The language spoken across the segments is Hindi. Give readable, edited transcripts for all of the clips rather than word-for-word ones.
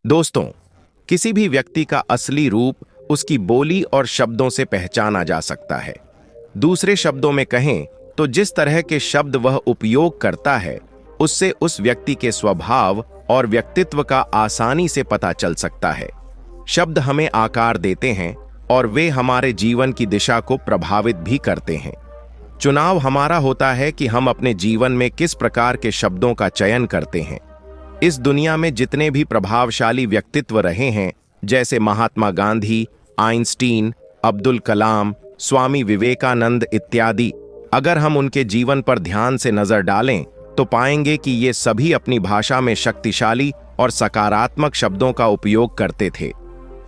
दोस्तों, किसी भी व्यक्ति का असली रूप उसकी बोली और शब्दों से पहचाना जा सकता है। दूसरे शब्दों में कहें तो जिस तरह के शब्द वह उपयोग करता है, उससे उस व्यक्ति के स्वभाव और व्यक्तित्व का आसानी से पता चल सकता है। शब्द हमें आकार देते हैं और वे हमारे जीवन की दिशा को प्रभावित भी करते हैं। चुनाव हमारा होता है कि हम अपने जीवन में किस प्रकार के शब्दों का चयन करते हैं। इस दुनिया में जितने भी प्रभावशाली व्यक्तित्व रहे हैं, जैसे महात्मा गांधी, आइंस्टीन, अब्दुल कलाम, स्वामी विवेकानंद इत्यादि, अगर हम उनके जीवन पर ध्यान से नजर डालें तो पाएंगे कि ये सभी अपनी भाषा में शक्तिशाली और सकारात्मक शब्दों का उपयोग करते थे।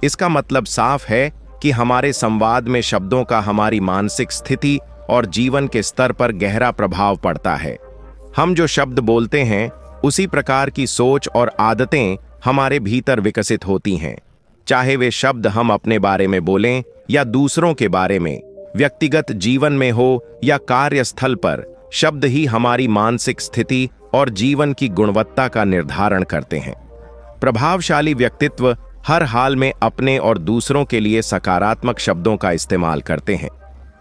इसका मतलब साफ है कि हमारे संवाद में शब्दों का हमारी मानसिक स्थिति और जीवन के स्तर पर गहरा प्रभाव पड़ता है। हम जो शब्द बोलते हैं, उसी प्रकार की सोच और आदतें हमारे भीतर विकसित होती हैं। चाहे वे शब्द हम अपने बारे में बोलें या दूसरों के बारे में, व्यक्तिगत जीवन में हो या कार्यस्थल पर, शब्द ही हमारी मानसिक स्थिति और जीवन की गुणवत्ता का निर्धारण करते हैं। प्रभावशाली व्यक्तित्व हर हाल में अपने और दूसरों के लिए सकारात्मक शब्दों का इस्तेमाल करते हैं।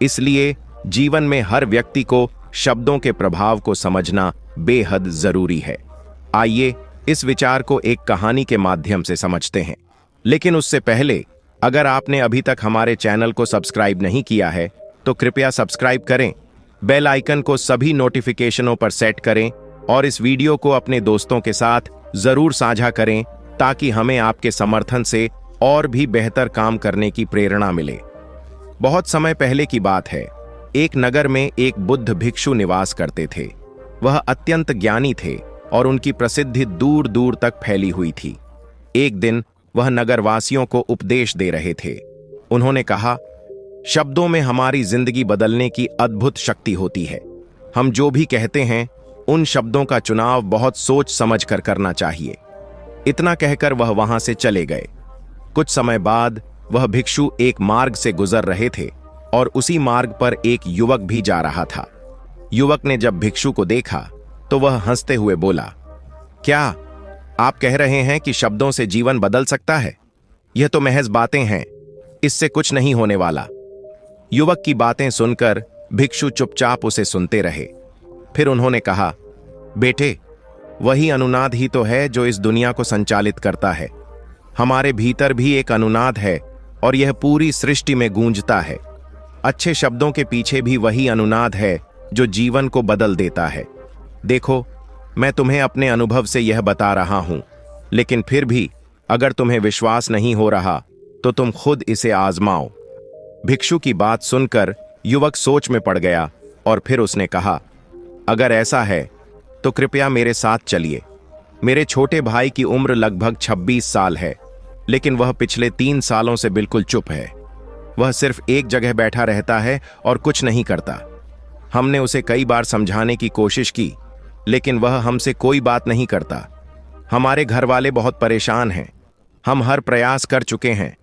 इसलिए जीवन में हर व्यक्ति को शब्दों के प्रभाव को समझना बेहद जरूरी है। आइए इस विचार को एक कहानी के माध्यम से समझते हैं। लेकिन उससे पहले, अगर आपने अभी तक हमारे चैनल को सब्सक्राइब नहीं किया है तो कृपया सब्सक्राइब करें, बेल आइकन को सभी नोटिफिकेशनों पर सेट करें और इस वीडियो को अपने दोस्तों के साथ जरूर साझा करें ताकि हमें आपके समर्थन से और भी बेहतर काम करने की प्रेरणा मिले। बहुत समय पहले की बात है। एक नगर में एक बुद्ध भिक्षु निवास करते थे। वह अत्यंत ज्ञानी थे और उनकी प्रसिद्धि दूर दूर तक फैली हुई थी। एक दिन वह नगरवासियों को उपदेश दे रहे थे। उन्होंने कहा, शब्दों में हमारी जिंदगी बदलने की अद्भुत शक्ति होती है। हम जो भी कहते हैं, उन शब्दों का चुनाव बहुत सोच समझ कर करना चाहिए। इतना कहकर वह वहां से चले गए। कुछ समय बाद वह भिक्षु एक मार्ग से गुजर रहे थे और उसी मार्ग पर एक युवक भी जा रहा था। युवक ने जब भिक्षु को देखा तो वह हंसते हुए बोला, क्या आप कह रहे हैं कि शब्दों से जीवन बदल सकता है? यह तो महज बातें हैं, इससे कुछ नहीं होने वाला। युवक की बातें सुनकर भिक्षु चुपचाप उसे सुनते रहे। फिर उन्होंने कहा, बेटे, वही अनुनाद ही तो है जो इस दुनिया को संचालित करता है। हमारे भीतर भी एक अनुनाद है और यह पूरी सृष्टि में गूंजता है। अच्छे शब्दों के पीछे भी वही अनुनाद है जो जीवन को बदल देता है। देखो, मैं तुम्हें अपने अनुभव से यह बता रहा हूं, लेकिन फिर भी अगर तुम्हें विश्वास नहीं हो रहा तो तुम खुद इसे आजमाओ। भिक्षु की बात सुनकर युवक सोच में पड़ गया और फिर उसने कहा, अगर ऐसा है तो कृपया मेरे साथ चलिए। मेरे छोटे भाई की उम्र लगभग 26 साल है, लेकिन वह पिछले 3 सालों से बिल्कुल चुप है। वह सिर्फ एक जगह बैठा रहता है और कुछ नहीं करता। हमने उसे कई बार समझाने की कोशिश की, लेकिन वह हमसे कोई बात नहीं करता। हमारे घर वाले बहुत परेशान हैं। हम हर प्रयास कर चुके हैं,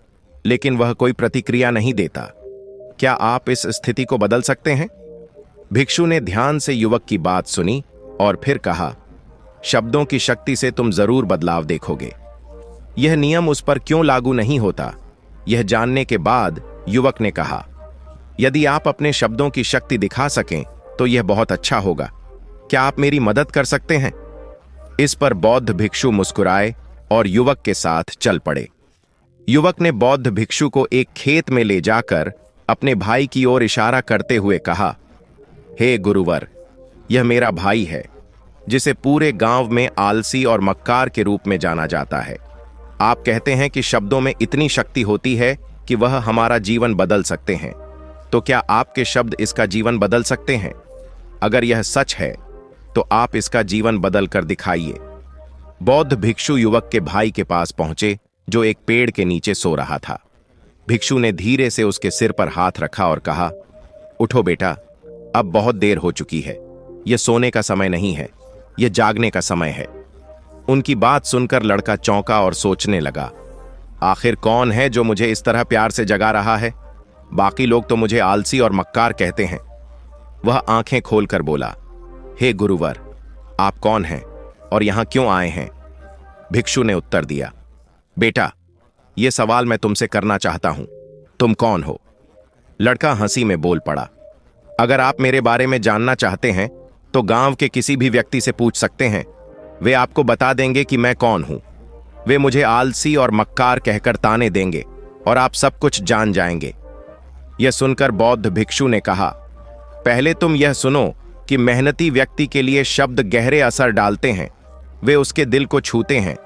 लेकिन वह कोई प्रतिक्रिया नहीं देता। क्या आप इस स्थिति को बदल सकते हैं? भिक्षु ने ध्यान से युवक की बात सुनी और फिर कहा, शब्दों की शक्ति से तुम जरूर बदलाव देखोगे। यह नियम उस पर क्यों लागू नहीं होता? यह जानने के बाद युवक ने कहा, यदि आप अपने शब्दों की शक्ति दिखा सकें तो यह बहुत अच्छा होगा। क्या आप मेरी मदद कर सकते हैं? इस पर बौद्ध भिक्षु मुस्कुराए और युवक के साथ चल पड़े। युवक ने बौद्ध भिक्षु को एक खेत में ले जाकर अपने भाई की ओर इशारा करते हुए कहा, हे गुरुवर, यह मेरा भाई है, जिसे पूरे गांव में आलसी और मक्कार के रूप में जाना जाता है। आप कहते हैं कि शब्दों में इतनी शक्ति होती है कि वह हमारा जीवन बदल सकते हैं, तो क्या आपके शब्द इसका जीवन बदल सकते हैं? अगर यह सच है तो आप इसका जीवन बदल कर दिखाइए। बौद्ध भिक्षु युवक के भाई के पास पहुंचे, जो एक पेड़ के नीचे सो रहा था। भिक्षु ने धीरे से उसके सिर पर हाथ रखा और कहा, उठो बेटा, अब बहुत देर हो चुकी है। यह सोने का समय नहीं है, यह जागने का समय है। उनकी बात सुनकर लड़का चौंका और सोचने लगा, आखिर कौन है जो मुझे इस तरह प्यार से जगा रहा है? बाकी लोग तो मुझे आलसी और मक्कार कहते हैं। वह आंखें खोलकर बोला, हे गुरुवर, आप कौन हैं और यहां क्यों आए हैं? भिक्षु ने उत्तर दिया, बेटा, यह सवाल मैं तुमसे करना चाहता हूं, तुम कौन हो? लड़का हंसी में बोल पड़ा, अगर आप मेरे बारे में जानना चाहते हैं तो गांव के किसी भी व्यक्ति से पूछ सकते हैं। वे आपको बता देंगे कि मैं कौन हूं। वे मुझे आलसी और मक्कार कहकर ताने देंगे और आप सब कुछ जान जाएंगे। यह सुनकर बौद्ध भिक्षु ने कहा, पहले तुम यह सुनो कि मेहनती व्यक्ति के लिए शब्द गहरे असर डालते हैं, वे उसके दिल को छूते हैं,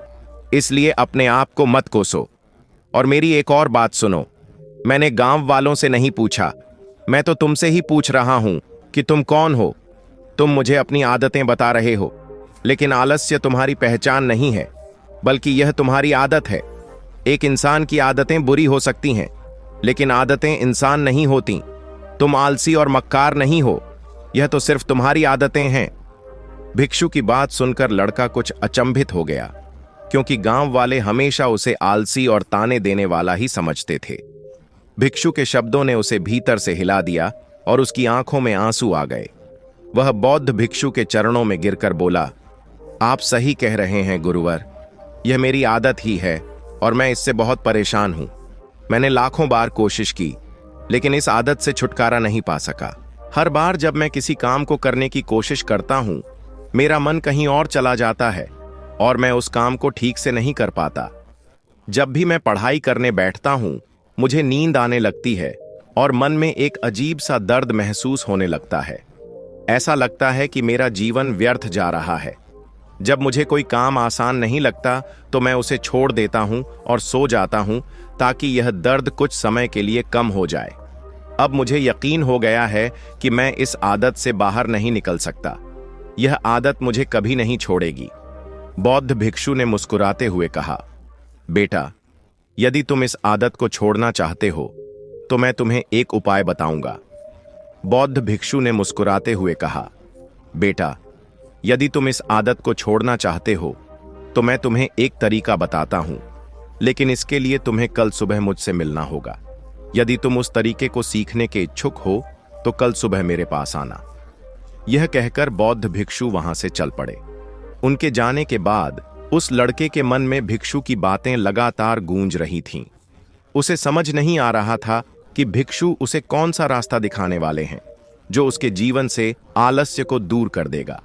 इसलिए अपने आप को मत कोसो। और मेरी एक और बात सुनो, मैंने गांव वालों से नहीं पूछा, मैं तो तुमसे ही पूछ रहा हूं कि तुम कौन हो। तुम मुझे अपनी आदतें बता रहे हो, लेकिन आलस्य तुम्हारी पहचान नहीं है, बल्कि यह तुम्हारी आदत है। एक इंसान की आदतें बुरी हो सकती हैं, लेकिन आदतें इंसान नहीं होती। तुम आलसी और मक्कार नहीं हो, यह तो सिर्फ तुम्हारी आदतें हैं। भिक्षु की बात सुनकर लड़का कुछ अचंभित हो गया, क्योंकि गांव वाले हमेशा उसे आलसी और ताने देने वाला ही समझते थे। भिक्षु के शब्दों ने उसे भीतर से हिला दिया और उसकी आंखों में आंसू आ गए। वह बौद्ध भिक्षु के चरणों में गिरकर बोला, आप सही कह रहे हैं गुरुवर, यह मेरी आदत ही है और मैं इससे बहुत परेशान हूं। मैंने लाखों बार कोशिश की, लेकिन इस आदत से छुटकारा नहीं पा सका। हर बार जब मैं किसी काम को करने की कोशिश करता हूं, मेरा मन कहीं और चला जाता है और मैं उस काम को ठीक से नहीं कर पाता। जब भी मैं पढ़ाई करने बैठता हूं, मुझे नींद आने लगती है और मन में एक अजीब सा दर्द महसूस होने लगता है। ऐसा लगता है कि मेरा जीवन व्यर्थ जा रहा है। जब मुझे कोई काम आसान नहीं लगता तो मैं उसे छोड़ देता हूं और सो जाता हूं, ताकि यह दर्द कुछ समय के लिए कम हो जाए। अब मुझे यकीन हो गया है कि मैं इस आदत से बाहर नहीं निकल सकता। यह आदत मुझे कभी नहीं छोड़ेगी। बौद्ध भिक्षु ने मुस्कुराते हुए कहा, बेटा, यदि तुम इस आदत को छोड़ना चाहते हो तो मैं तुम्हें एक उपाय बताऊंगा। बौद्ध भिक्षु ने मुस्कुराते हुए कहा, बेटा, यदि तुम इस आदत को छोड़ना चाहते हो तो मैं तुम्हें एक तरीका बताता हूं, लेकिन इसके लिए तुम्हें कल सुबह मुझसे मिलना होगा। यदि तुम उस तरीके को सीखने के इच्छुक हो तो कल सुबह मेरे पास आना। यह कहकर बौद्ध भिक्षु वहां से चल पड़े। उनके जाने के बाद उस लड़के के मन में भिक्षु की बातें लगातार गूंज रही थीं। उसे समझ नहीं आ रहा था कि भिक्षु उसे कौन सा रास्ता दिखाने वाले हैं जो उसके जीवन से आलस्य को दूर कर देगा।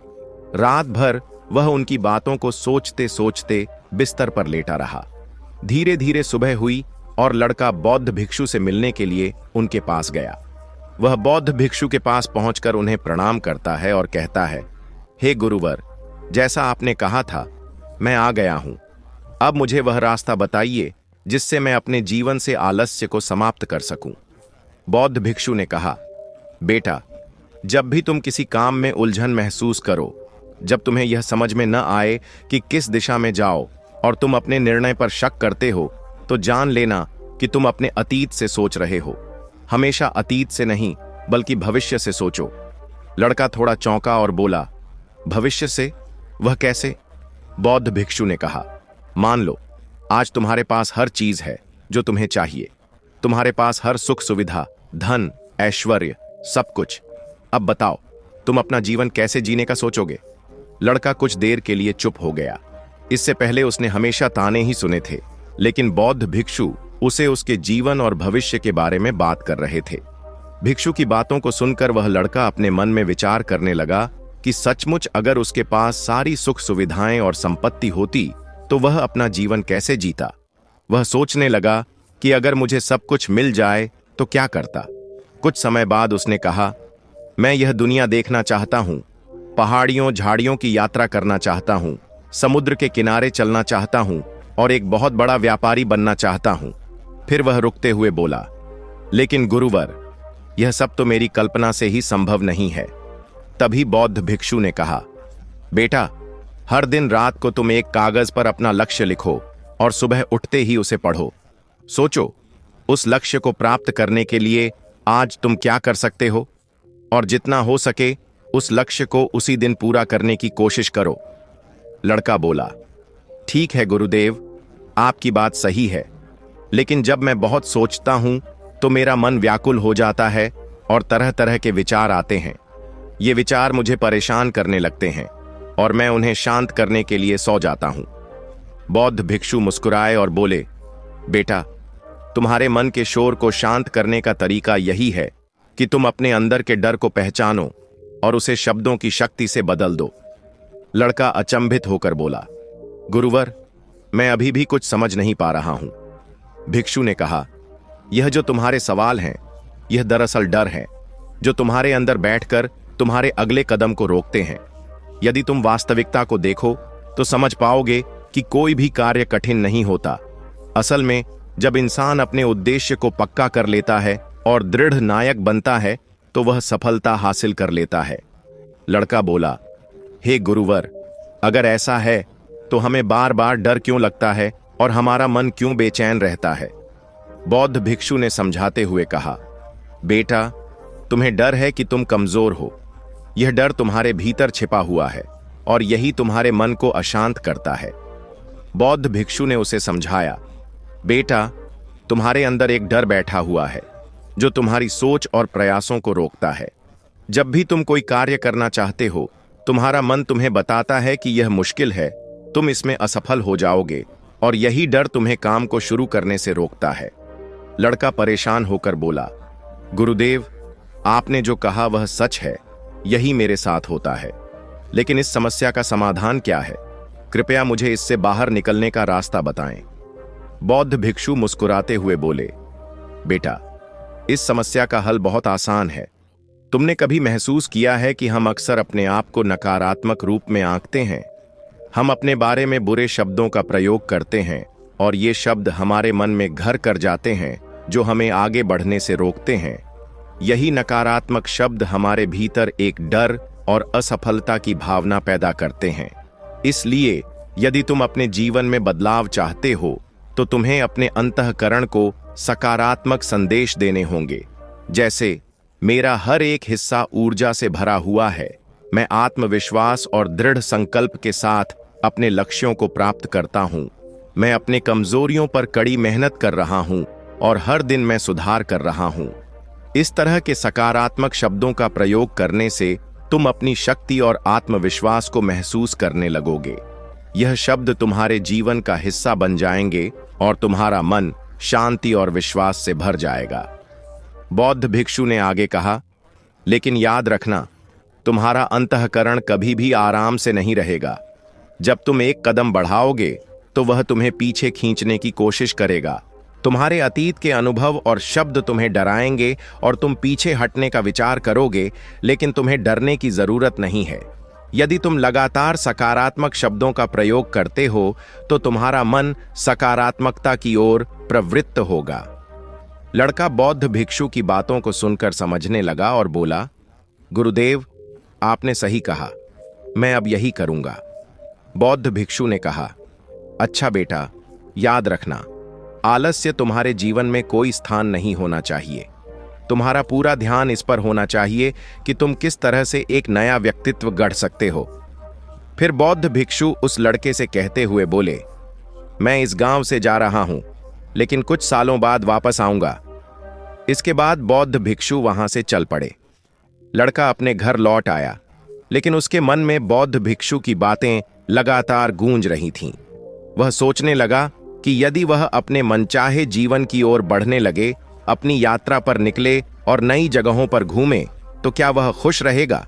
रात भर वह उनकी बातों को सोचते सोचते बिस्तर पर लेटा रहा। धीरे धीरे सुबह हुई और लड़का बौद्ध भिक्षु से मिलने के लिए उनके पास गया। वह बौद्ध भिक्षु के पास पहुंचकर उन्हें प्रणाम करता है और कहता है, हे गुरुवर, जैसा आपने कहा था मैं आ गया हूं। अब मुझे वह रास्ता बताइए जिससे मैं अपने जीवन से आलस्य को समाप्त कर सकूं। बौद्ध भिक्षु ने कहा, बेटा, जब भी तुम किसी काम में उलझन महसूस करो, जब तुम्हें यह समझ में न आए कि किस दिशा में जाओ और तुम अपने निर्णय पर शक करते हो, तो जान लेना कि तुम अपने अतीत से सोच रहे हो। हमेशा अतीत से नहीं बल्कि भविष्य से सोचो। लड़का थोड़ा चौंका और बोला, भविष्य से? वह कैसे? बौद्ध भिक्षु ने कहा, मान लो आज तुम्हारे पास हर चीज है जो तुम्हें चाहिए। तुम्हारे पास हर सुख सुविधा, धन, ऐश्वर्य, सब कुछ। अब बताओ तुम अपना जीवन कैसे जीने का सोचोगे? लड़का कुछ देर के लिए चुप हो गया। इससे पहले उसने हमेशा ताने ही सुने थे, लेकिन बौद्ध भिक्षु उसे उसके जीवन और भविष्य के बारे में बात कर रहे थे। भिक्षु की बातों को सुनकर वह लड़का अपने मन में विचार करने लगा कि सचमुच अगर उसके पास सारी सुख सुविधाएं और संपत्ति होती तो वह अपना जीवन कैसे जीता। वह सोचने लगा कि अगर मुझे सब कुछ मिल जाए तो क्या करता। कुछ समय बाद उसने कहा, मैं यह दुनिया देखना चाहता हूं, पहाड़ियों झाड़ियों की यात्रा करना चाहता हूं, समुद्र के किनारे चलना चाहता हूं और एक बहुत बड़ा व्यापारी बनना चाहता हूं। फिर वह रुकते हुए बोला, लेकिन गुरुवर, यह सब तो मेरी कल्पना से ही संभव नहीं है। तभी बौद्ध भिक्षु ने कहा, बेटा, हर दिन रात को तुम एक कागज पर अपना लक्ष्य लिखो और सुबह उठते ही उसे पढ़ो। सोचो उस लक्ष्य को प्राप्त करने के लिए आज तुम क्या कर सकते हो और जितना हो सके उस लक्ष्य को उसी दिन पूरा करने की कोशिश करो। लड़का बोला, ठीक है गुरुदेव, आपकी बात सही है, लेकिन जब मैं बहुत सोचता हूं तो मेरा मन व्याकुल हो जाता है और तरह तरह के विचार आते हैं। ये विचार मुझे परेशान करने लगते हैं और मैं उन्हें शांत करने के लिए सो जाता हूं। बौद्ध भिक्षु मुस्कुराए और बोले, बेटा, तुम्हारे मन के शोर को शांत करने का तरीका यही है कि तुम अपने अंदर के डर को पहचानो और उसे शब्दों की शक्ति से बदल दो। लड़का अचंभित होकर बोला, गुरुवर, मैं अभी भी कुछ समझ नहीं पा रहा हूं। भिक्षु ने कहा, यह जो तुम्हारे सवाल हैं, यह दरअसल डर है जो तुम्हारे अंदर बैठकर तुम्हारे अगले कदम को रोकते हैं। यदि तुम वास्तविकता को देखो तो समझ पाओगे कि कोई भी कार्य कठिन नहीं होता। असल में जब इंसान अपने उद्देश्य को पक्का कर लेता है और दृढ़ नायक बनता है तो वह सफलता हासिल कर लेता है। लड़का बोला, हे गुरुवर, अगर ऐसा है तो हमें बार बार डर क्यों लगता है और हमारा मन क्यों बेचैन रहता है? बौद्ध भिक्षु ने समझाते हुए कहा, बेटा, तुम्हें डर है कि तुम कमजोर हो। यह डर तुम्हारे भीतर छिपा हुआ है और यही तुम्हारे मन को अशांत करता है। बौद्ध भिक्षु ने उसे समझाया, बेटा, तुम्हारे अंदर एक डर बैठा हुआ है जो तुम्हारी सोच और प्रयासों को रोकता है। जब भी तुम कोई कार्य करना चाहते हो, तुम्हारा मन तुम्हें बताता है कि यह मुश्किल है, तुम इसमें असफल हो जाओगे, और यही डर तुम्हें काम को शुरू करने से रोकता है। लड़का परेशान होकर बोला, गुरुदेव, आपने जो कहा वह सच है, यही मेरे साथ होता है, लेकिन इस समस्या का समाधान क्या है? कृपया मुझे इससे बाहर निकलने का रास्ता बताएं। बौद्ध भिक्षु मुस्कुराते हुए बोले, बेटा, इस समस्या का हल बहुत आसान है। तुमने कभी महसूस किया है कि हम अक्सर अपने आप को नकारात्मक रूप में आंकते हैं? हम अपने बारे में बुरे शब्दों का प्रयोग करते हैं और ये शब्द हमारे मन में घर कर जाते हैं जो हमें आगे बढ़ने से रोकते हैं। यही नकारात्मक शब्द हमारे भीतर एक डर और असफलता की भावना पैदा करते हैं। इसलिए यदि तुम अपने जीवन में बदलाव चाहते हो तो तुम्हें अपने अंतःकरण को सकारात्मक संदेश देने होंगे, जैसे, मेरा हर एक हिस्सा ऊर्जा से भरा हुआ है, मैं आत्मविश्वास और दृढ़ संकल्प के साथ अपने लक्ष्यों को प्राप्त करता हूं, मैं अपने कमजोरियों पर कड़ी मेहनत कर रहा हूं और हर दिन मैं सुधार कर रहा हूं। इस तरह के सकारात्मक शब्दों का प्रयोग करने से तुम अपनी शक्ति और आत्मविश्वास को महसूस करने लगोगे। यह शब्द तुम्हारे जीवन का हिस्सा बन जाएंगे और तुम्हारा मन शांति और विश्वास से भर जाएगा। बौद्ध भिक्षु ने आगे कहा, लेकिन याद रखना, तुम्हारा अंतःकरण कभी भी आराम से नहीं रहेगा। जब तुम एक कदम बढ़ाओगे तो वह तुम्हें पीछे खींचने की कोशिश करेगा। तुम्हारे अतीत के अनुभव और शब्द तुम्हें डराएंगे और तुम पीछे हटने का विचार करोगे, लेकिन तुम्हें डरने की जरूरत नहीं है। यदि तुम लगातार सकारात्मक शब्दों का प्रयोग करते हो तो तुम्हारा मन सकारात्मकता की ओर प्रवृत्त होगा। लड़का बौद्ध भिक्षु की बातों को सुनकर समझने लगा और बोला, गुरुदेव, आपने सही कहा, मैं अब यही करूंगा। बौद्ध भिक्षु ने कहा, अच्छा बेटा, याद रखना, आलस्य तुम्हारे जीवन में कोई स्थान नहीं होना चाहिए। तुम्हारा पूरा ध्यान इस पर होना चाहिए कि तुम किस तरह से एक नया व्यक्तित्व गढ़ सकते हो। फिर बौद्ध भिक्षु उस लड़के से कहते हुए बोले, मैं इस गांव से जा रहा हूं, लेकिन कुछ सालों बाद वापस आऊंगा। इसके बाद बौद्ध भिक्षु वहां से चल पड़े। लड़का अपने घर लौट आया, लेकिन उसके मन में बौद्ध भिक्षु की बातें लगातार गूंज रही थीं। वह सोचने लगा कि यदि वह अपने मनचाहे जीवन की ओर बढ़ने लगे, अपनी यात्रा पर निकले और नई जगहों पर घूमे, तो क्या वह खुश रहेगा?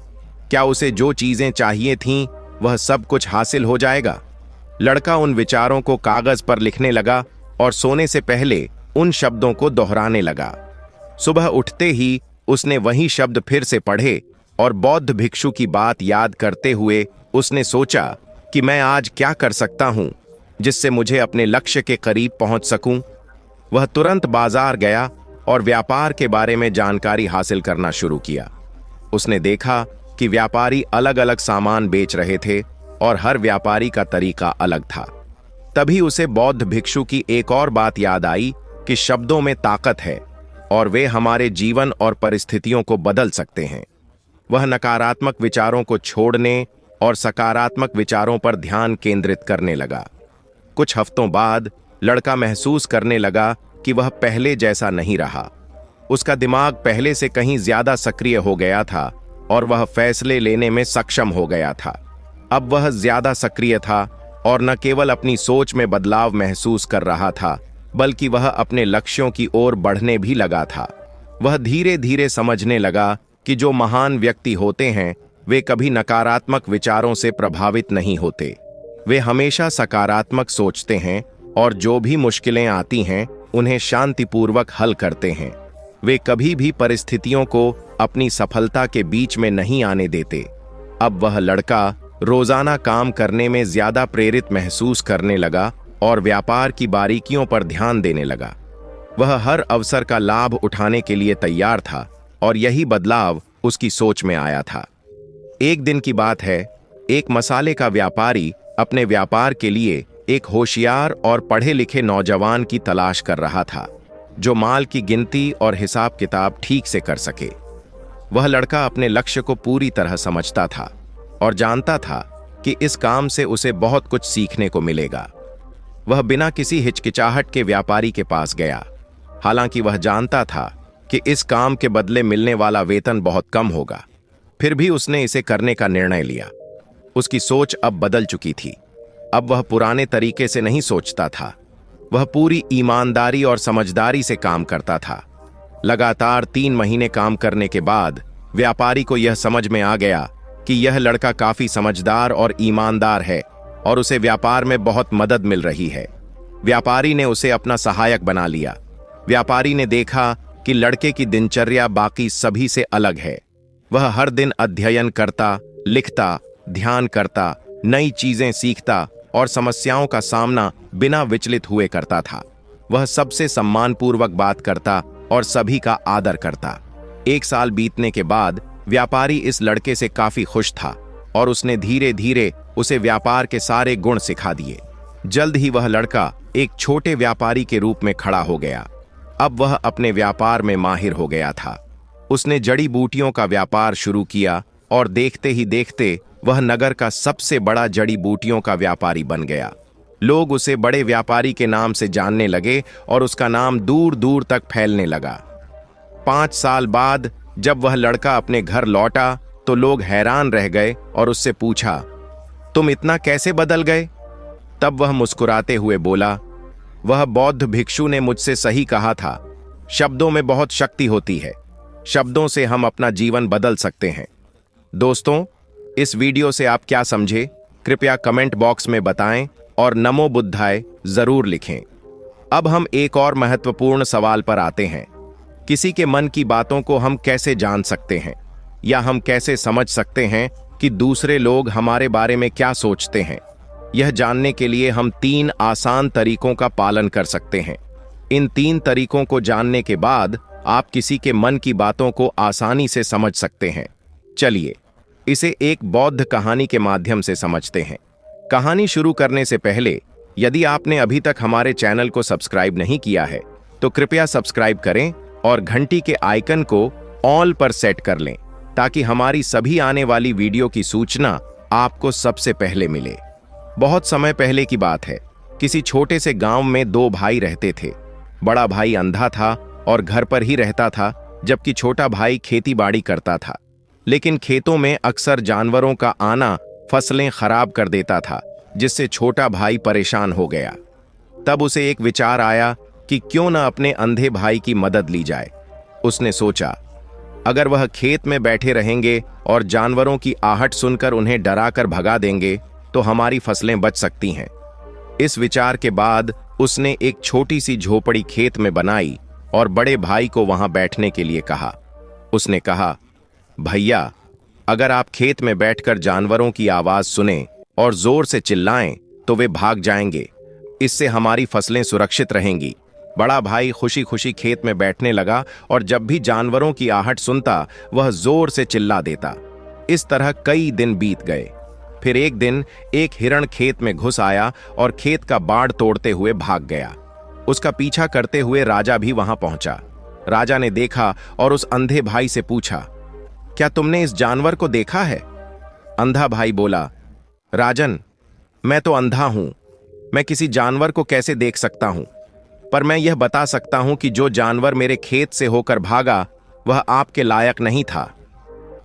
क्या उसे जो चीजें चाहिए थीं वह सब कुछ हासिल हो जाएगा? लड़का उन विचारों को कागज पर लिखने लगा और सोने से पहले उन शब्दों को दोहराने लगा। सुबह उठते ही उसने वही शब्द फिर से पढ़े और बौद्ध भिक्षु की बात याद करते हुए उसने सोचा कि मैं आज क्या कर सकता हूं जिससे मुझे अपने लक्ष्य के करीब पहुंच सकूं। वह तुरंत बाजार गया और व्यापार के बारे में जानकारी हासिल करना शुरू किया। उसने देखा कि व्यापारी अलग अलग सामान बेच रहे थे और हर व्यापारी का तरीका अलग था। तभी उसे बौद्ध भिक्षु की एक और बात याद आई कि शब्दों में ताकत है और वे हमारे जीवन और परिस्थितियों को बदल सकते हैं। वह नकारात्मक विचारों को छोड़ने और सकारात्मक विचारों पर ध्यान केंद्रित करने लगा। कुछ हफ्तों बाद लड़का महसूस करने लगा कि वह पहले जैसा नहीं रहा। उसका दिमाग पहले से कहीं ज्यादा सक्रिय हो गया था और वह फैसले लेने में सक्षम हो गया था। अब वह ज्यादा सक्रिय था, और न केवल अपनी सोच में बदलाव महसूस कर रहा था, बल्कि वह अपने लक्ष्यों की ओर बढ़ने भी लगा था। वह धीरे धीरे समझने लगा कि जो महान व्यक्ति होते हैं वे कभी नकारात्मक विचारों से प्रभावित नहीं होते। वे हमेशा सकारात्मक सोचते हैं और जो भी मुश्किलें आती हैं उन्हें शांतिपूर्वक हल करते हैं। वे कभी भी परिस्थितियों को अपनी सफलता के बीच में नहीं आने देते। अब वह लड़का रोजाना काम करने में ज्यादा प्रेरित महसूस करने लगा और व्यापार की बारीकियों पर ध्यान देने लगा। वह हर अवसर का लाभ उठाने के लिए तैयार था और यही बदलाव उसकी सोच में आया था। एक दिन की बात है, एक मसाले का व्यापारी अपने व्यापार के लिए एक होशियार और पढ़े लिखे नौजवान की तलाश कर रहा था, जो माल की गिनती और हिसाब किताब ठीक से कर सके। वह लड़का अपने लक्ष्य को पूरी तरह समझता था और जानता था कि इस काम से उसे बहुत कुछ सीखने को मिलेगा। वह बिना किसी हिचकिचाहट के व्यापारी के पास गया। हालांकि वह जानता था कि इस काम के बदले मिलने वाला वेतन बहुत कम होगा, फिर भी उसने इसे करने का निर्णय लिया। उसकी सोच अब बदल चुकी थी। अब वह पुराने तरीके से नहीं सोचता था। वह पूरी ईमानदारी और समझदारी से काम करता था। लगातार 3 महीने काम करने के बाद व्यापारी को यह समझ में आ गया कि यह लड़का काफी समझदार और ईमानदार है और उसे व्यापार में बहुत मदद मिल रही है। व्यापारी ने उसे अपना सहायक बना लिया। व्यापारी ने देखा कि लड़के की दिनचर्या बाकी सभी से अलग है। वह हर दिन अध्ययन करता, लिखता, ध्यान करता, नई चीजें सीखता और समस्याओं का सामना बिना विचलित हुए करता था। वह सबसे सम्मानपूर्वक बात करता और सभी का आदर करता। 1 साल बीतने के बाद व्यापारी इस लड़के से काफी खुश था और उसने धीरे धीरे उसे व्यापार के सारे गुण सिखा दिए। जल्द ही वह लड़का एक छोटे व्यापारी के रूप में खड़ा हो गया। अब वह अपने व्यापार में माहिर हो गया था। उसने जड़ी बूटियों का व्यापार शुरू किया और देखते ही देखते वह नगर का सबसे बड़ा जड़ी बूटियों का व्यापारी बन गया। लोग उसे बड़े व्यापारी के नाम से जानने लगे और उसका नाम दूर दूर तक फैलने लगा। 5 साल बाद जब वह लड़का अपने घर लौटा तो लोग हैरान रह गए और उससे पूछा, तुम इतना कैसे बदल गए? तब वह मुस्कुराते हुए बोला, वह बौद्ध भिक्षु ने मुझसे सही कहा था, शब्दों में बहुत शक्ति होती है। शब्दों से हम अपना जीवन बदल सकते हैं। दोस्तों, इस वीडियो से आप क्या समझे? कृपया कमेंट बॉक्स में बताएं और नमो बुद्धाय जरूर लिखें। अब हम एक और महत्वपूर्ण सवाल पर आते हैं। किसी के मन की बातों को हम कैसे जान सकते हैं, या हम कैसे समझ सकते हैं कि दूसरे लोग हमारे बारे में क्या सोचते हैं? यह जानने के लिए हम 3 आसान तरीकों का पालन कर सकते हैं। इन 3 तरीकों को जानने के बाद आप किसी के मन की बातों को आसानी से समझ सकते हैं। चलिए इसे एक बौद्ध कहानी के माध्यम से समझते हैं। कहानी शुरू करने से पहले यदि आपने अभी तक हमारे चैनल को सब्सक्राइब नहीं किया है तो कृपया सब्सक्राइब करें और घंटी के आइकन को ऑल पर सेट कर लें ताकि हमारी सभी आने वाली वीडियो की सूचना आपको सबसे पहले मिले। बहुत समय पहले की बात है। किसी छोटे से गांव में 2 भाई रहते थे। बड़ा भाई अंधा था और घर पर ही रहता था, जबकि छोटा भाई खेती बाड़ी करता था। लेकिन खेतों में अक्सर जानवरों का आना फसलें खराब कर देता था, जिससे छोटा भाई परेशान हो गया। तब उसे एक विचार आया कि क्यों न अपने अंधे भाई की मदद ली जाए। उसने सोचा, अगर वह खेत में बैठे रहेंगे और जानवरों की आहट सुनकर उन्हें डराकर भगा देंगे तो हमारी फसलें बच सकती हैं। इस विचार के बाद उसने एक छोटी सी झोपड़ी खेत में बनाई और बड़े भाई को वहां बैठने के लिए कहा। उसने कहा, भैया, अगर आप खेत में बैठकर जानवरों की आवाज सुने और जोर से चिल्लाएं तो वे भाग जाएंगे। इससे हमारी फसलें सुरक्षित रहेंगी। बड़ा भाई खुशी खुशी खेत में बैठने लगा और जब भी जानवरों की आहट सुनता वह जोर से चिल्ला देता। इस तरह कई दिन बीत गए। फिर एक दिन एक हिरण खेत में घुस आया और खेत का बाड़ तोड़ते हुए भाग गया। उसका पीछा करते हुए राजा भी वहां पहुंचा। राजा ने देखा और उस अंधे भाई से पूछा, क्या तुमने इस जानवर को देखा है? अंधा भाई बोला, राजन, मैं तो अंधा हूं। मैं किसी जानवर को कैसे देख सकता हूं? पर मैं यह बता सकता हूं कि जो जानवर मेरे खेत से होकर भागा वह आपके लायक नहीं था।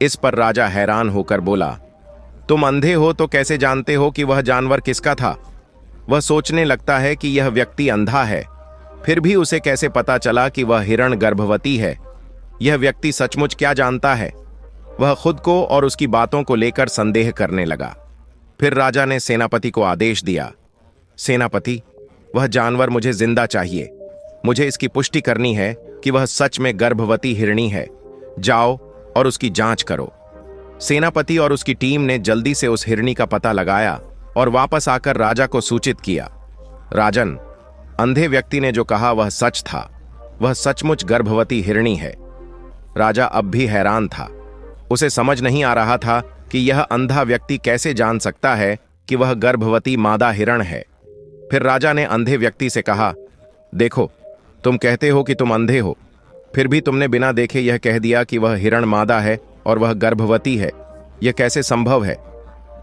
इस पर राजा हैरान होकर बोला, तुम अंधे हो तो कैसे जानते हो कि वह जानवर किसका था? वह सोचने लगता है कि यह व्यक्ति अंधा है, फिर भी उसे कैसे पता चला कि वह हिरण गर्भवती है? यह व्यक्ति सचमुच क्या जानता है? वह खुद को और उसकी बातों को लेकर संदेह करने लगा। फिर राजा ने सेनापति को आदेश दिया, सेनापति, वह जानवर मुझे जिंदा चाहिए। मुझे इसकी पुष्टि करनी है कि वह सच में गर्भवती हिरणी है। जाओ और उसकी जांच करो। सेनापति और उसकी टीम ने जल्दी से उस हिरणी का पता लगाया और वापस आकर राजा को सूचित किया। राजन, अंधे व्यक्ति ने जो कहा वह सच था। वह सचमुच गर्भवती हिरणी है। राजा अब भी हैरान था। उसे समझ नहीं आ रहा था कि यह अंधा व्यक्ति कैसे जान सकता है कि वह गर्भवती मादा हिरण है। फिर राजा ने अंधे व्यक्ति से कहा, देखो, तुम कहते हो कि तुम अंधे हो, फिर भी तुमने बिना देखे यह कह दिया कि वह हिरण मादा है और वह गर्भवती है। यह कैसे संभव है?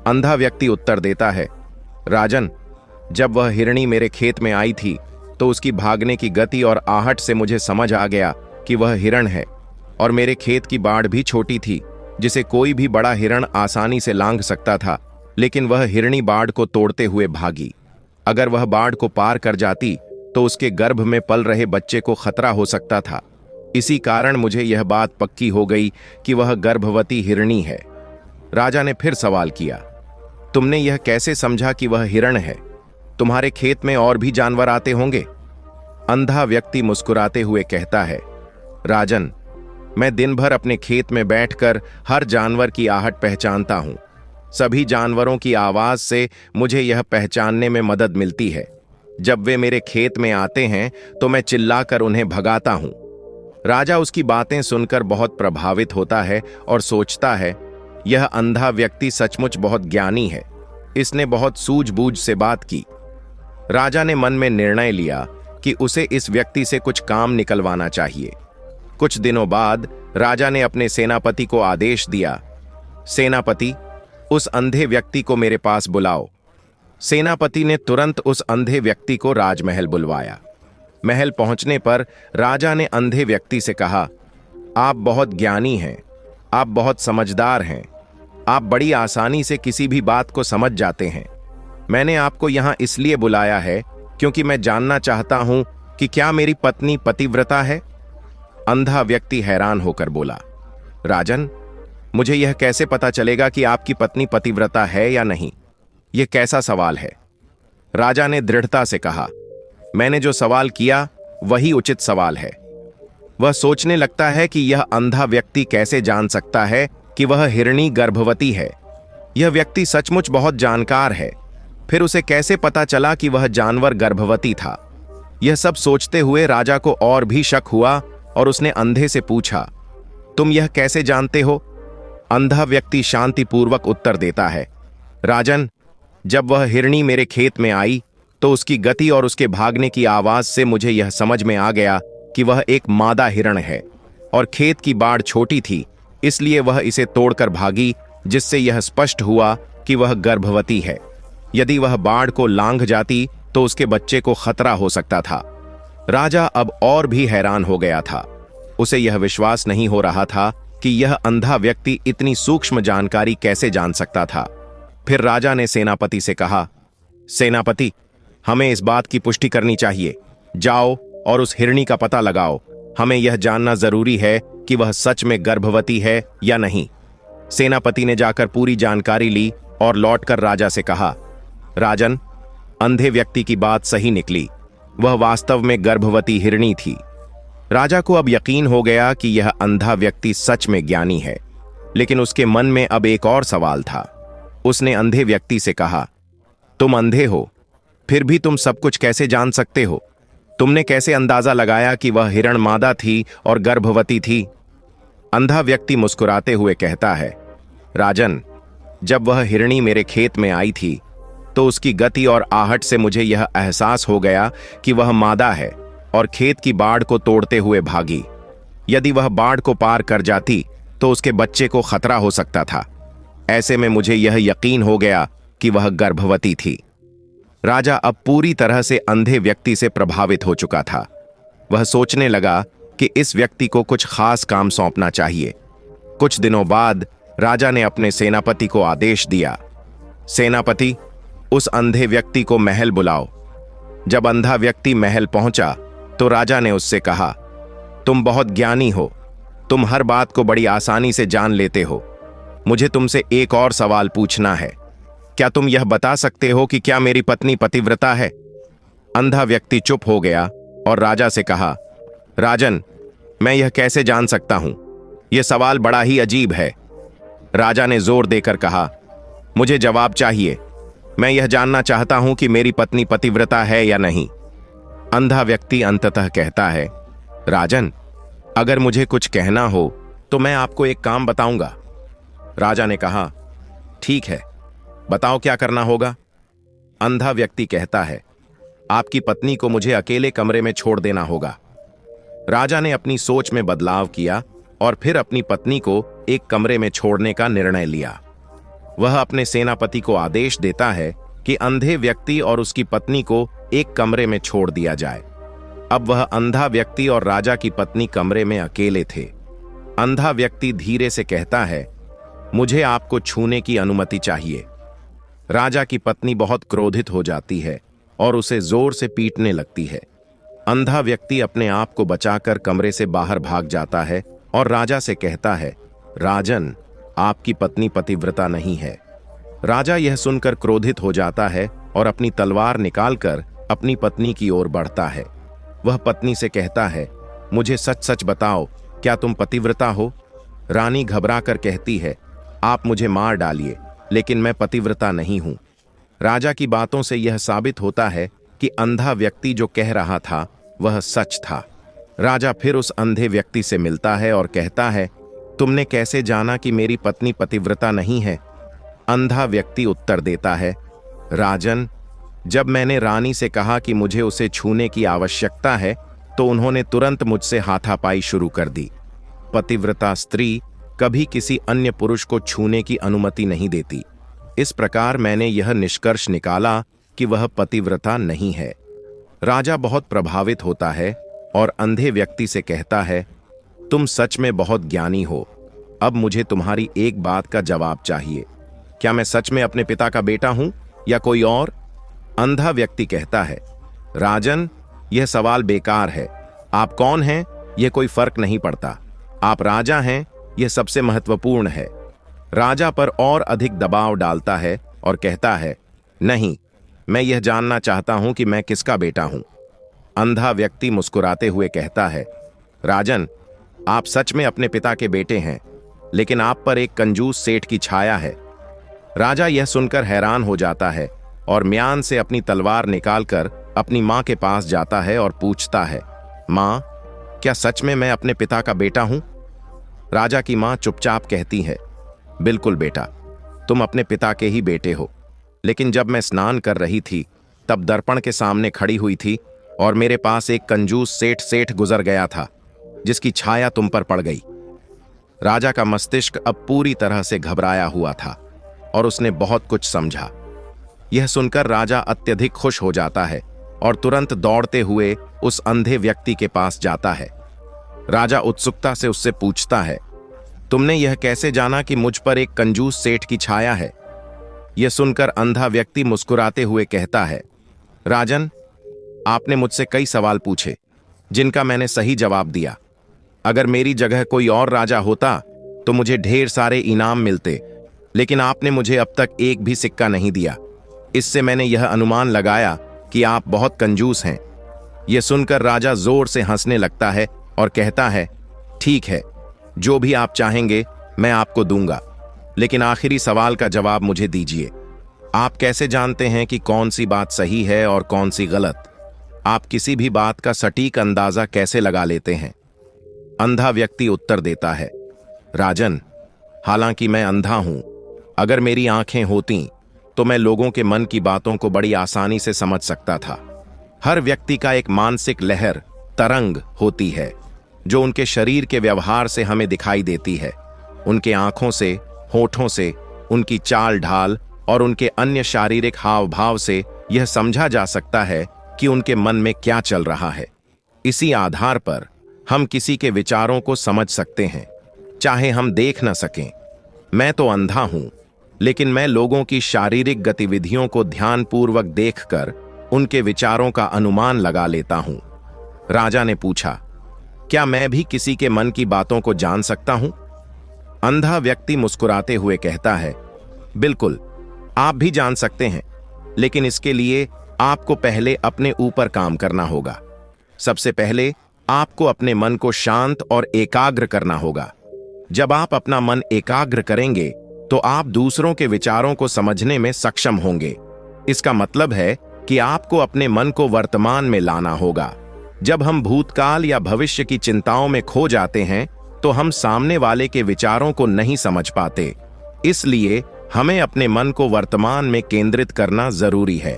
अंधा व्यक्ति उत्तर देता है, राजन, जब वह हिरणी मेरे खेत में आई थी तो उसकी भागने की गति और आहट से मुझे समझ आ गया कि वह हिरण है। और मेरे खेत की बाड़ भी छोटी थी, जिसे कोई भी बड़ा हिरण आसानी से लांघ सकता था, लेकिन वह हिरणी बाड़ को तोड़ते हुए भागी। अगर वह बाड़ को पार कर जाती तो उसके गर्भ में पल रहे बच्चे को खतरा हो सकता था। इसी कारण मुझे यह बात पक्की हो गई कि वह गर्भवती हिरणी है। राजा ने फिर सवाल किया, तुमने यह कैसे समझा कि वह हिरण है? तुम्हारे खेत में और भी जानवर आते होंगे? अंधा व्यक्ति मुस्कुराते हुए कहता है, राजन, मैं दिन भर अपने खेत में बैठकर हर जानवर की आहट पहचानता हूं। सभी जानवरों की आवाज से मुझे यह पहचानने में मदद मिलती है। जब वे मेरे खेत में आते हैं तो मैं चिल्लाकर उन्हें भगाता हूं। राजा उसकी बातें सुनकर बहुत प्रभावित होता है और सोचता है, यह अंधा व्यक्ति सचमुच बहुत ज्ञानी है। इसने बहुत सूझबूझ से बात की। राजा ने मन में निर्णय लिया कि उसे इस व्यक्ति से कुछ काम निकलवाना चाहिए। कुछ दिनों बाद राजा ने अपने सेनापति को आदेश दिया, सेनापति, उस अंधे व्यक्ति को मेरे पास बुलाओ। सेनापति ने तुरंत उस अंधे व्यक्ति को राजमहल बुलवाया। महल पहुंचने पर राजा ने अंधे व्यक्ति से कहा, आप बहुत ज्ञानी हैं, आप बहुत समझदार हैं, आप बड़ी आसानी से किसी भी बात को समझ जाते हैं। मैंने आपको यहां इसलिए बुलाया है क्योंकि मैं जानना चाहता हूं कि क्या मेरी पत्नी पतिव्रता है? अंधा व्यक्ति हैरान होकर बोला, राजन, मुझे यह कैसे पता चलेगा कि आपकी पत्नी पतिव्रता है या नहीं? यह कैसा सवाल है? राजा ने दृढ़ता से कहा, मैंने जो सवाल किया वही उचित सवाल है। वह सोचने लगता है कि यह अंधा व्यक्ति कैसे जान सकता है कि वह हिरणी गर्भवती है। यह व्यक्ति सचमुच बहुत जानकार है। फिर उसे कैसे पता चला कि वह जानवर गर्भवती था? यह सब सोचते हुए राजा को और भी शक हुआ और उसने अंधे से पूछा, तुम यह कैसे जानते हो? अंधा व्यक्ति शांतिपूर्वक उत्तर देता है, राजन, जब वह हिरणी मेरे खेत में आई तो उसकी गति और उसके भागने की आवाज से मुझे यह समझ में आ गया कि वह एक मादा हिरण है और खेत की बाड़ छोटी थी, इसलिए वह इसे तोड़कर भागी, जिससे यह स्पष्ट हुआ कि वह गर्भवती है। यदि वह बाड़ को लांघ जाती तो उसके बच्चे को खतरा हो सकता था। राजा अब और भी हैरान हो गया था। उसे यह विश्वास नहीं हो रहा था कि यह अंधा व्यक्ति इतनी सूक्ष्म जानकारी कैसे जान सकता था। फिर राजा ने सेनापति से कहा, सेनापति, हमें इस बात की पुष्टि करनी चाहिए। जाओ और उस हिरणी का पता लगाओ। हमें यह जानना जरूरी है कि वह सच में गर्भवती है या नहीं। सेनापति ने जाकर पूरी जानकारी ली और लौटकर राजा से कहा, राजन, अंधे व्यक्ति की बात सही निकली। वह वास्तव में गर्भवती हिरणी थी। राजा को अब यकीन हो गया कि यह अंधा व्यक्ति सच में ज्ञानी है, लेकिन उसके मन में अब एक और सवाल था। उसने अंधे व्यक्ति से कहा, तुम अंधे हो, फिर भी तुम सब कुछ कैसे जान सकते हो? तुमने कैसे अंदाजा लगाया कि वह हिरण मादा थी और गर्भवती थी? अंधा व्यक्ति मुस्कुराते हुए कहता है, राजन, जब वह हिरणी मेरे खेत में आई थी तो उसकी गति और आहट से मुझे यह एहसास हो गया कि वह मादा है और खेत की बाड़ को तोड़ते हुए भागी। यदि वह बाड़ को पार कर जाती तो उसके बच्चे को खतरा हो सकता था। ऐसे में मुझे यह यकीन हो गया कि वह गर्भवती थी। राजा अब पूरी तरह से अंधे व्यक्ति से प्रभावित हो चुका था। वह सोचने लगा कि इस व्यक्ति को कुछ खास काम सौंपना चाहिए। कुछ दिनों बाद राजा ने अपने सेनापति को आदेश दिया, सेनापति, उस अंधे व्यक्ति को महल बुलाओ। जब अंधा व्यक्ति महल पहुंचा तो राजा ने उससे कहा, तुम बहुत ज्ञानी हो, तुम हर बात को बड़ी आसानी से जान लेते हो। मुझे तुमसे एक और सवाल पूछना है। क्या तुम यह बता सकते हो कि क्या मेरी पत्नी पतिव्रता है? अंधा व्यक्ति चुप हो गया और राजा से कहा, राजन, मैं यह कैसे जान सकता हूं? यह सवाल बड़ा ही अजीब है। राजा ने जोर देकर कहा, मुझे जवाब चाहिए। मैं यह जानना चाहता हूं कि मेरी पत्नी पतिव्रता है या नहीं। अंधा व्यक्ति अंततः कहता है, राजन, अगर मुझे कुछ कहना हो तो मैं आपको एक काम बताऊंगा। राजा ने कहा, ठीक है, बताओ क्या करना होगा। अंधा व्यक्ति कहता है, आपकी पत्नी को मुझे अकेले कमरे में छोड़ देना होगा। राजा ने अपनी सोच में बदलाव किया और फिर अपनी पत्नी को एक कमरे में छोड़ने का निर्णय लिया। वह अपने सेनापति को आदेश देता है कि अंधे व्यक्ति और उसकी पत्नी को एक कमरे में छोड़ दिया जाए। अब वह अंधा व्यक्ति और राजा की पत्नी कमरे में अकेले थे। अंधा व्यक्ति धीरे से कहता है, मुझे आपको छूने की अनुमति चाहिए। राजा की पत्नी बहुत क्रोधित हो जाती है और उसे जोर से पीटने लगती है। अंधा व्यक्ति अपने आप को बचाकर कमरे से बाहर भाग जाता है और राजा से कहता है, राजन, आपकी पत्नी पतिव्रता नहीं है। राजा यह सुनकर क्रोधित हो जाता है और अपनी तलवार निकालकर अपनी पत्नी की ओर बढ़ता है। वह पत्नी से कहता है, मुझे सच सच बताओ, क्या तुम पतिव्रता हो? रानी घबराकर कहती है, आप मुझे मार डालिए, लेकिन मैं पतिव्रता नहीं हूं। राजा की बातों से यह साबित होता है कि अंधा व्यक्ति जो कह रहा था वह सच था। राजा फिर उस अंधे व्यक्ति से मिलता है और कहता है, तुमने कैसे जाना कि मेरी पत्नी पतिव्रता नहीं है? अंधा व्यक्ति उत्तर देता है, राजन, जब मैंने रानी से कहा कि मुझे उसे छूने की आवश्यकता है तो उन्होंने तुरंत मुझसे हाथापाई शुरू कर दी। पतिव्रता स्त्री कभी किसी अन्य पुरुष को छूने की अनुमति नहीं देती। इस प्रकार मैंने यह निष्कर्ष निकाला कि वह पतिव्रता नहीं है। राजा बहुत प्रभावित होता है और अंधे व्यक्ति से कहता है, तुम सच में बहुत ज्ञानी हो। अब मुझे तुम्हारी एक बात का जवाब चाहिए। क्या मैं सच में अपने पिता का बेटा हूं या कोई और? अंधा व्यक्ति कहता है, राजन, यह सवाल बेकार है। आप कौन हैं यह कोई फर्क नहीं पड़ता। आप राजा हैं, यह सबसे महत्वपूर्ण है। राजा पर और अधिक दबाव डालता है और कहता है, नहीं, मैं यह जानना चाहता हूं कि मैं किसका बेटा हूं। अंधा व्यक्ति मुस्कुराते हुए कहता है, राजन, आप सच में अपने पिता के बेटे हैं, लेकिन आप पर एक कंजूस सेठ की छाया है। राजा यह सुनकर हैरान हो जाता है और म्यान से अपनी तलवार निकालकर अपनी मां के पास जाता है और पूछता है, मां, क्या सच में मैं अपने पिता का बेटा हूं? राजा की मां चुपचाप कहती है, बिल्कुल बेटा, तुम अपने पिता के ही बेटे हो। लेकिन जब मैं स्नान कर रही थी तब दर्पण के सामने खड़ी हुई थी और मेरे पास एक कंजूस सेठ गुजर गया था जिसकी छाया तुम पर पड़ गई। राजा का मस्तिष्क अब पूरी तरह से घबराया हुआ था और उसने बहुत कुछ समझा। यह सुनकर राजा अत्यधिक खुश हो जाता है और तुरंत दौड़ते हुए उस अंधे व्यक्ति के पास जाता है। राजा उत्सुकता से उससे पूछता है, तुमने यह कैसे जाना कि मुझ पर एक कंजूस सेठ की छाया है? यह सुनकर अंधा व्यक्ति मुस्कुराते हुए कहता है, राजन, आपने मुझसे कई सवाल पूछे जिनका मैंने सही जवाब दिया। अगर मेरी जगह कोई और राजा होता तो मुझे ढेर सारे इनाम मिलते, लेकिन आपने मुझे अब तक एक भी सिक्का नहीं दिया। इससे मैंने यह अनुमान लगाया कि आप बहुत कंजूस हैं। यह सुनकर राजा जोर से हंसने लगता है और कहता है, ठीक है, जो भी आप चाहेंगे मैं आपको दूंगा, लेकिन आखिरी सवाल का जवाब मुझे दीजिए। आप कैसे जानते हैं कि कौन सी बात सही है और कौन सी गलत? आप किसी भी बात का सटीक अंदाजा कैसे लगा लेते हैं? अंधा व्यक्ति उत्तर देता है, राजन, हालांकि मैं अंधा हूं, अगर मेरी आंखें होती तो मैं लोगों के मन की बातों को बड़ी आसानी से समझ सकता था। हर व्यक्ति का एक मानसिक लहर, तरंग होती है जो उनके शरीर के व्यवहार से हमें दिखाई देती है। उनके आंखों से, होठों से, उनकी चाल ढाल और उनके अन्य शारीरिक हाव भाव से यह समझा जा सकता है कि उनके मन में क्या चल रहा है। इसी आधार पर हम किसी के विचारों को समझ सकते हैं, चाहे हम देख न सकें। मैं तो अंधा हूं, लेकिन मैं लोगों की शारीरिक गतिविधियों को ध्यानपूर्वक देखकर उनके विचारों का अनुमान लगा लेता हूं। राजा ने पूछा, क्या मैं भी किसी के मन की बातों को जान सकता हूं? अंधा व्यक्ति मुस्कुराते हुए कहता है, बिल्कुल, आप भी जान सकते हैं, लेकिन इसके लिए आपको पहले अपने ऊपर काम करना होगा। सबसे पहले आपको अपने मन को शांत और एकाग्र करना होगा। जब आप अपना मन एकाग्र करेंगे तो आप दूसरों के विचारों को समझने में सक्षम होंगे। इसका मतलब है कि आपको अपने मन को वर्तमान में लाना होगा। जब हम भूतकाल या भविष्य की चिंताओं में खो जाते हैं तो हम सामने वाले के विचारों को नहीं समझ पाते। इसलिए हमें अपने मन को वर्तमान में केंद्रित करना जरूरी है।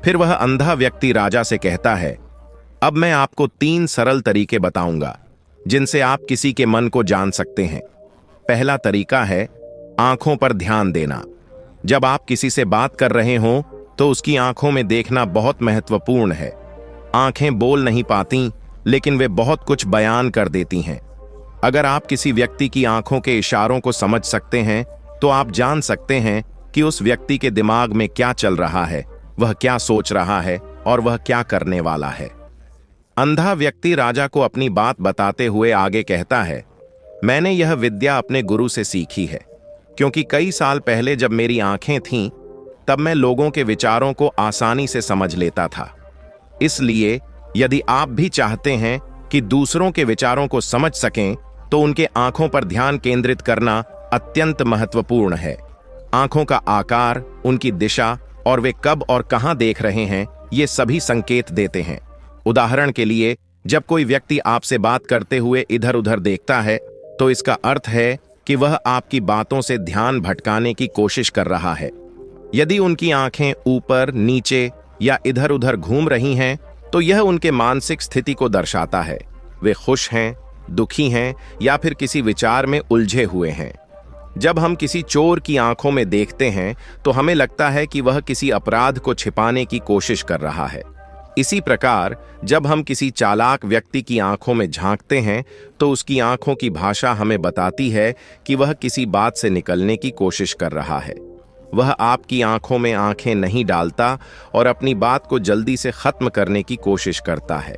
फिर वह अंधा व्यक्ति राजा से कहता है, अब मैं आपको 3 सरल तरीके बताऊंगा जिनसे आप किसी के मन को जान सकते हैं। पहला तरीका है आंखों पर ध्यान देना। जब आप किसी से बात कर रहे हों तो उसकी आंखों में देखना बहुत महत्वपूर्ण है। आंखें बोल नहीं पाती, लेकिन वे बहुत कुछ बयान कर देती हैं। अगर आप किसी व्यक्ति की आंखों के इशारों को समझ सकते हैं तो आप जान सकते हैं कि उस व्यक्ति के दिमाग में क्या चल रहा है, वह क्या सोच रहा है और वह क्या करने वाला है। अंधा व्यक्ति राजा को अपनी बात बताते हुए आगे कहता है, मैंने यह विद्या अपने गुरु से सीखी है, क्योंकि कई साल पहले जब मेरी आंखें थीं तब मैं लोगों के विचारों को आसानी से समझ लेता था। इसलिए यदि आप भी चाहते हैं कि दूसरों के विचारों को समझ सकें तो उनके आंखों पर ध्यान केंद्रित करना अत्यंत महत्वपूर्ण है। आंखों का आकार, उनकी दिशा और वे कब और कहां देख रहे हैं, ये सभी संकेत देते हैं। उदाहरण के लिए, जब कोई व्यक्ति आपसे बात करते हुए इधर उधर देखता है तो इसका अर्थ है कि वह आपकी बातों से ध्यान भटकाने की कोशिश कर रहा है। यदि उनकी आंखें ऊपर, नीचे या इधर उधर घूम रही हैं तो यह उनके मानसिक स्थिति को दर्शाता है। वे खुश हैं, दुखी हैं या फिर किसी विचार में उलझे हुए हैं। जब हम किसी चोर की आंखों में देखते हैं तो हमें लगता है कि वह किसी अपराध को छिपाने की कोशिश कर रहा है। इसी प्रकार जब हम किसी चालाक व्यक्ति की आंखों में झांकते हैं तो उसकी आंखों की भाषा हमें बताती है कि वह किसी बात से निकलने की कोशिश कर रहा है। वह आपकी आंखों में आंखें नहीं डालता और अपनी बात को जल्दी से खत्म करने की कोशिश करता है।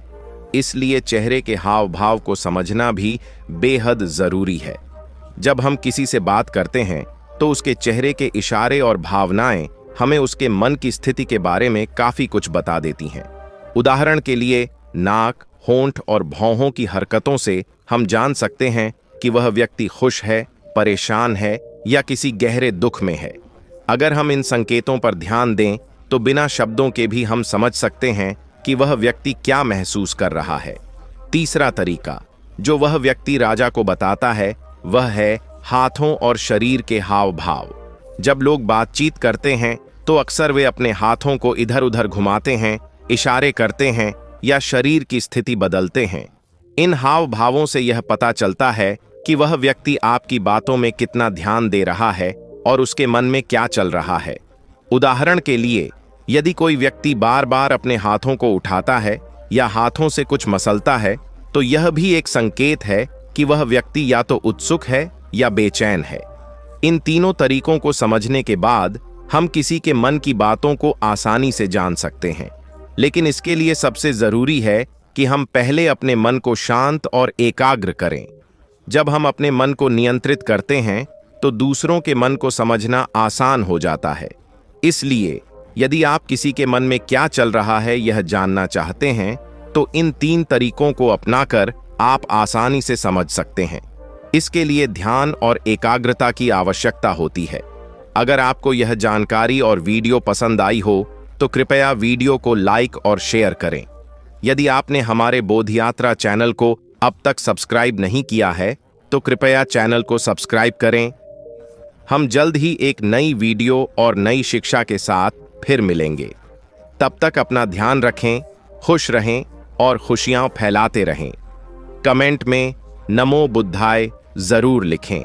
इसलिए चेहरे के हाव भाव को समझना भी बेहद जरूरी है। जब हम किसी से बात करते हैं तो उसके चेहरे के इशारे और भावनाएं हमें उसके मन की स्थिति के बारे में काफी कुछ बता देती हैं। उदाहरण के लिए, नाक, होंठ और भौहों की हरकतों से हम जान सकते हैं कि वह व्यक्ति खुश है, परेशान है या किसी गहरे दुख में है। अगर हम इन संकेतों पर ध्यान दें तो बिना शब्दों के भी हम समझ सकते हैं कि वह व्यक्ति क्या महसूस कर रहा है। तीसरा तरीका जो वह व्यक्ति राजा को बताता है वह है हाथों और शरीर के हाव भाव। जब लोग बातचीत करते हैं तो अक्सर वे अपने हाथों को इधर उधर घुमाते हैं, इशारे करते हैं या शरीर की स्थिति बदलते हैं। इन हाव भावों से यह पता चलता है कि वह व्यक्ति आपकी बातों में कितना ध्यान दे रहा है और उसके मन में क्या चल रहा है। उदाहरण के लिए, यदि कोई व्यक्ति बार बार अपने हाथों को उठाता है या हाथों से कुछ मसलता है तो यह भी एक संकेत है कि वह व्यक्ति या तो उत्सुक है या बेचैन है। इन तीनों तरीकों को समझने के बाद हम किसी के मन की बातों को आसानी से जान सकते हैं, लेकिन इसके लिए सबसे जरूरी है कि हम पहले अपने मन को शांत और एकाग्र करें। जब हम अपने मन को नियंत्रित करते हैं तो दूसरों के मन को समझना आसान हो जाता है। इसलिए यदि आप किसी के मन में क्या चल रहा है यह जानना चाहते हैं तो इन 3 तरीकों को अपनाकर आप आसानी से समझ सकते हैं। इसके लिए ध्यान और एकाग्रता की आवश्यकता होती है। अगर आपको यह जानकारी और वीडियो पसंद आई हो तो कृपया वीडियो को लाइक और शेयर करें। यदि आपने हमारे बोधयात्रा चैनल को अब तक सब्सक्राइब नहीं किया है तो कृपया चैनल को सब्सक्राइब करें। हम जल्द ही एक नई वीडियो और नई शिक्षा के साथ फिर मिलेंगे। तब तक अपना ध्यान रखें, खुश रहें और खुशियां फैलाते रहें। कमेंट में नमो बुद्धाय जरूर लिखें।